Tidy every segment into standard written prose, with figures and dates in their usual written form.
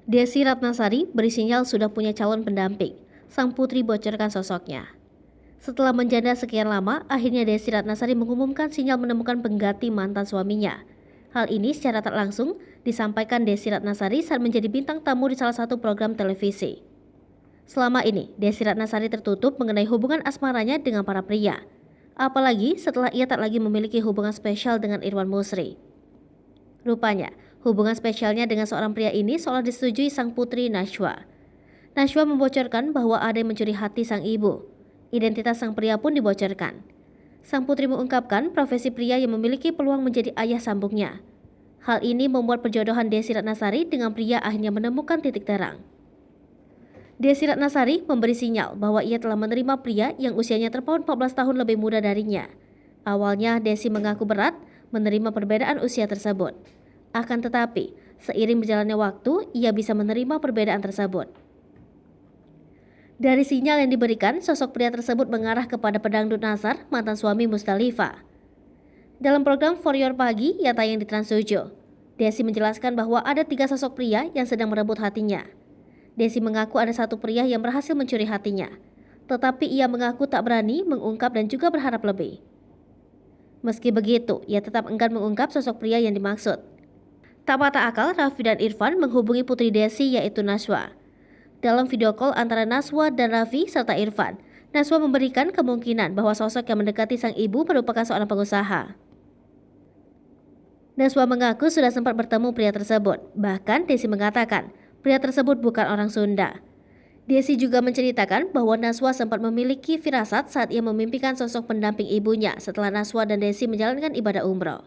Desi Ratnasari beri sinyal sudah punya calon pendamping. Sang putri bocorkan sosoknya. Setelah menjanda sekian lama, akhirnya Desi Ratnasari mengumumkan sinyal menemukan pengganti mantan suaminya. Hal ini secara tak langsung disampaikan Desi Ratnasari saat menjadi bintang tamu di salah satu program televisi. Selama ini, Desi Ratnasari tertutup mengenai hubungan asmaranya dengan para pria. Apalagi setelah ia tak lagi memiliki hubungan spesial dengan Irwan Musri. Rupanya, hubungan spesialnya dengan seorang pria ini seolah disetujui sang putri Najwa. Najwa membocorkan bahwa ada yang mencuri hati sang ibu. Identitas sang pria pun dibocorkan. Sang putri mengungkapkan profesi pria yang memiliki peluang menjadi ayah sambungnya. Hal ini membuat perjodohan Desi Ratnasari dengan pria akhirnya menemukan titik terang. Desi Ratnasari memberi sinyal bahwa ia telah menerima pria yang usianya terpaut 14 tahun lebih muda darinya. Awalnya Desi mengaku berat menerima perbedaan usia tersebut. Akan tetapi, seiring berjalannya waktu, ia bisa menerima perbedaan tersebut. Dari sinyal yang diberikan, sosok pria tersebut mengarah kepada pedangdut Nasar, mantan suami Musdalifah. Dalam program For Your Pagi yang tayang di Trans 7, Desi menjelaskan bahwa ada 3 sosok pria yang sedang merebut hatinya. Desi mengaku ada satu pria yang berhasil mencuri hatinya, tetapi ia mengaku tak berani mengungkap dan juga berharap lebih. Meski begitu, ia tetap enggan mengungkap sosok pria yang dimaksud. Tak patah akal, Raffi dan Irfan menghubungi putri Desi yaitu Najwa. Dalam video call antara Najwa dan Raffi serta Irfan, Najwa memberikan kemungkinan bahwa sosok yang mendekati sang ibu merupakan seorang pengusaha. Najwa mengaku sudah sempat bertemu pria tersebut. Bahkan Desi mengatakan pria tersebut bukan orang Sunda. Desi juga menceritakan bahwa Najwa sempat memiliki firasat saat ia memimpikan sosok pendamping ibunya setelah Najwa dan Desi menjalankan ibadah umroh.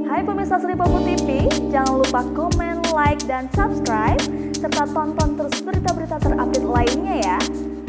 Hai pemirsa Sri Popo TV, jangan lupa komen, like, dan subscribe, serta tonton terus berita-berita terupdate lainnya ya.